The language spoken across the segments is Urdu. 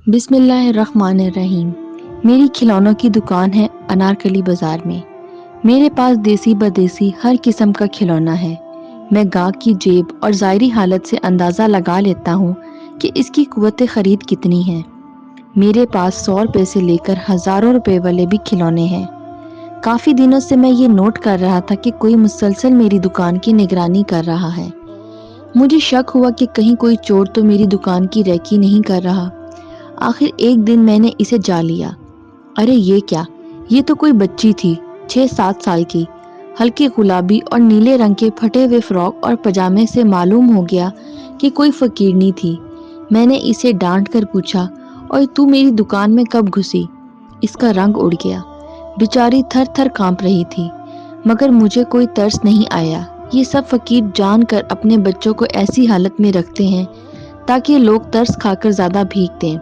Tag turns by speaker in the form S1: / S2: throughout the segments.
S1: بسم اللہ الرحمن الرحیم۔ میری کھلونوں کی دکان ہے انارکلی بازار میں۔ میرے پاس دیسی بدیسی ہر قسم کا کھلونا ہے۔ میں گاہک کی جیب اور ظاہری حالت سے اندازہ لگا لیتا ہوں کہ اس کی قوت خرید کتنی ہے۔ میرے پاس 100 روپے سے لے کر ہزاروں روپے والے بھی کھلونے ہیں۔ کافی دنوں سے میں یہ نوٹ کر رہا تھا کہ کوئی مسلسل میری دکان کی نگرانی کر رہا ہے۔ مجھے شک ہوا کہ کہیں کوئی چور تو میری دکان کی ریکی نہیں کر رہا۔ آخر ایک دن میں نے اسے جا لیا۔ ارے یہ کیا؟ یہ تو کوئی بچی تھی، 6-7 سال کی۔ ہلکے گلابی اور نیلے رنگ کے پھٹے ہوئے فراک اور پجامے سے معلوم ہو گیا کہ کوئی فقیرنی تھی۔ میں نے اسے ڈانٹ کر پوچھا، اور تو میری دکان میں کب گھسی؟ اس کا رنگ اڑ گیا۔ بیچاری تھر تھر کانپ رہی تھی، مگر مجھے کوئی ترس نہیں آیا۔ یہ سب فقیر جان کر اپنے بچوں کو ایسی حالت میں رکھتے ہیں تاکہ لوگ ترس کھا کر زیادہ بھیک دیں۔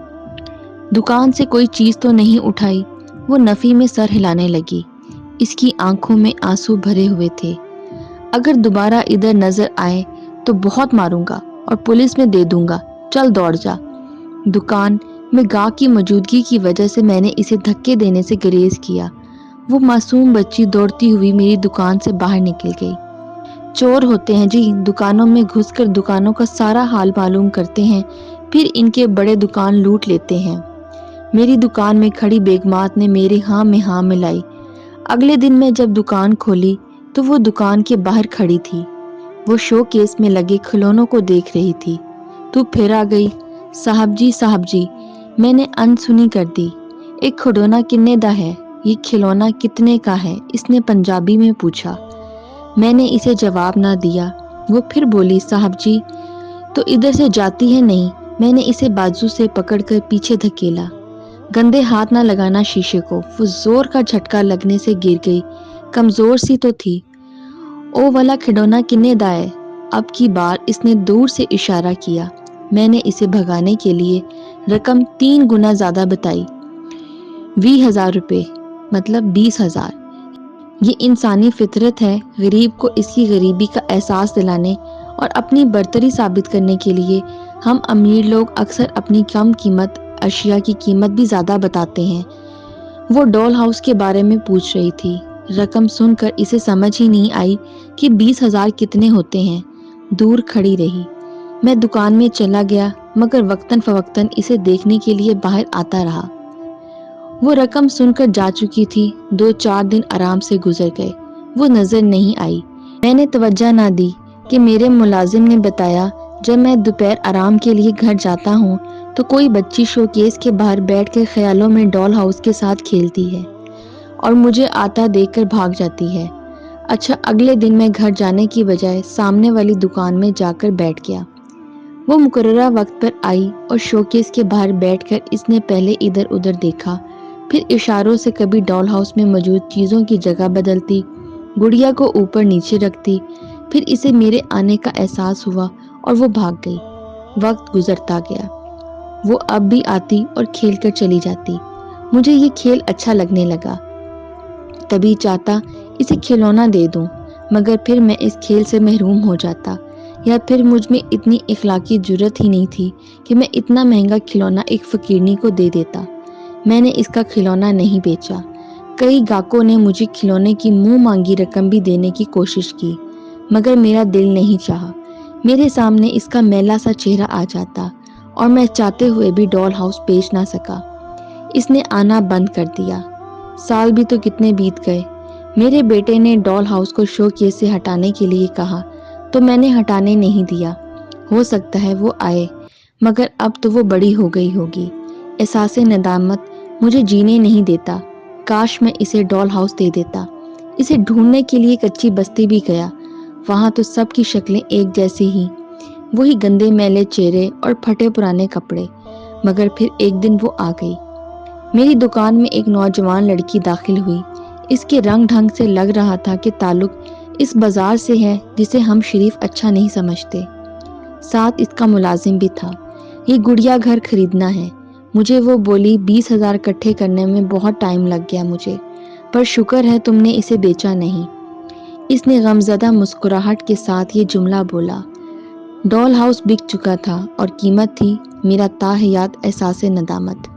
S1: دکان سے کوئی چیز تو نہیں اٹھائی؟ وہ نفی میں سر ہلانے لگی۔ اس کی آنکھوں میں آنسو بھرے ہوئے تھے۔ اگر دوبارہ ادھر نظر آئے تو بہت ماروں گا اور پولیس میں دے دوں گا، چل دوڑ جا۔ دکان میں گاہک کی موجودگی کی وجہ سے میں نے اسے دھکے دینے سے گریز کیا۔ وہ معصوم بچی دوڑتی ہوئی میری دکان سے باہر نکل گئی۔ چور ہوتے ہیں جی، دکانوں میں گھس کر دکانوں کا سارا حال معلوم کرتے ہیں، پھر ان کے بڑے دکان لوٹ لیتے ہیں۔ میری دکان میں کھڑی بیگمات نے میرے ہاں میں ہاں ملائی۔ اگلے دن میں جب دکان کھولی تو وہ دکان کے باہر کھڑی تھی۔ وہ شو کیس میں لگے کھلونوں کو دیکھ رہی تھی۔ تو پھر آ گئی؟ صاحب جی، میں نے انسنی کر دی۔ ایک کھلونا کتنے دا ہے؟ یہ کھلونا کتنے کا ہے؟ اس نے پنجابی میں پوچھا۔ میں نے اسے جواب نہ دیا۔ وہ پھر بولی، صاحب جی تو ادھر سے جاتی ہے نہیں؟ میں نے اسے بازو سے پکڑ کر پیچھے دھکیلا۔ گندے ہاتھ نہ لگانا شیشے کو۔ وہ زور کا جھٹکا لگنے سے گر گئی، کمزور سی تو تھی۔ او والا کھلونا کتنے دا ہے؟ اب کی بار اس نے دور سے اشارہ کیا۔ میں نے اسے بھگانے کے لیے رقم 3 گنا زیادہ بتائی۔ 20,000 روپے، مطلب 20,000۔ یہ انسانی فطرت ہے، غریب کو اس کی غریبی کا احساس دلانے اور اپنی برتری ثابت کرنے کے لیے ہم امیر لوگ اکثر اپنی کم قیمت اشیاء کی قیمت بھی زیادہ بتاتے ہیں۔ وہ ڈول ہاؤس کے بارے میں پوچھ رہی تھی۔ رقم سن کر اسے سمجھ ہی نہیں آئی کہ 20,000 کتنے ہوتے ہیں۔ دور کھڑی رہی۔ میں دکان میں چلا گیا، مگر وقتاً فوقتاً اسے دیکھنے کے لیے باہر آتا رہا۔ وہ رقم سن کر جا چکی تھی۔ 2-4 دن آرام سے گزر گئے، وہ نظر نہیں آئی۔ میں نے توجہ نہ دی کہ میرے ملازم نے بتایا، جب میں دوپہر آرام کے لیے گھر جاتا ہوں تو کوئی بچی شو کیس کے باہر بیٹھ کر خیالوں میں ڈول ہاؤس کے ساتھ کھیلتی ہے اور مجھے آتا دیکھ کر بھاگ جاتی ہے۔ اچھا، اگلے دن میں گھر جانے کی بجائے سامنے والی دکان میں جا کر بیٹھ گیا۔ وہ مقررہ وقت پر آئی اور شو کیس کے باہر بیٹھ کر اس نے پہلے ادھر ادھر دیکھا، پھر اشاروں سے کبھی ڈول ہاؤس میں موجود چیزوں کی جگہ بدلتی، گڑیا کو اوپر نیچے رکھتی، پھر اسے میرے آنے کا احساس ہوا اور وہ بھاگ گئی۔ وقت گزرتا گیا۔ وہ اب بھی آتی اور کھیل کر چلی جاتی۔ مجھے یہ کھیل اچھا لگنے لگا۔ کبھی چاہتا اسے کھلونا دے دوں، مگر پھر میں اس کھیل سے محروم ہو جاتا، یا پھر مجھ میں اتنی اخلاقی جرت ہی نہیں تھی کہ میں اتنا مہنگا کھلونا ایک فقیرنی کو دے دیتا۔ میں نے اس کا کھلونا نہیں بیچا۔ کئی گاہکوں نے مجھے کھلونے کی منہ مانگی رقم بھی دینے کی کوشش کی، مگر میرا دل نہیں چاہا۔ میرے سامنے اس کا میلا سا چہرہ آ جاتا اور میں چاہتے ہوئے بھی ڈول ہاؤس بیچ نہ سکا۔ اس نے آنا بند کر دیا۔ سال بھی تو کتنے بیت گئے۔ میرے بیٹے نے ڈول ہاؤس کو شو کیس سے ہٹانے کے لیے کہا تو میں نے ہٹانے نہیں دیا۔ ہو سکتا ہے وہ آئے، مگر اب تو وہ بڑی ہو گئی ہوگی۔ احساس ندامت مجھے جینے نہیں دیتا۔ کاش میں اسے ڈول ہاؤس دے دیتا۔ اسے ڈھونڈنے کے لیے کچی بستی بھی گیا۔ وہاں تو سب کی شکلیں ایک جیسی ہی، وہی گندے میلے چہرے اور پھٹے پرانے کپڑے۔ مگر پھر ایک دن وہ آ گئی۔ میری دکان میں ایک نوجوان لڑکی داخل ہوئی۔ اس کے رنگ ڈھنگ سے لگ رہا تھا کہ تعلق اس بازار سے ہے جسے ہم شریف اچھا نہیں سمجھتے۔ ساتھ اس کا ملازم بھی تھا۔ یہ گڑیا گھر خریدنا ہے، مجھے وہ بولی۔ 20,000 اکٹھے کرنے میں بہت ٹائم لگ گیا مجھے، پر شکر ہے تم نے اسے بیچا نہیں۔ اس نے غمزدہ مسکراہٹ کے ساتھ یہ جملہ بولا۔ ڈول ہاؤس بک چکا تھا اور قیمت تھی میرا تاحیات احساس ندامت۔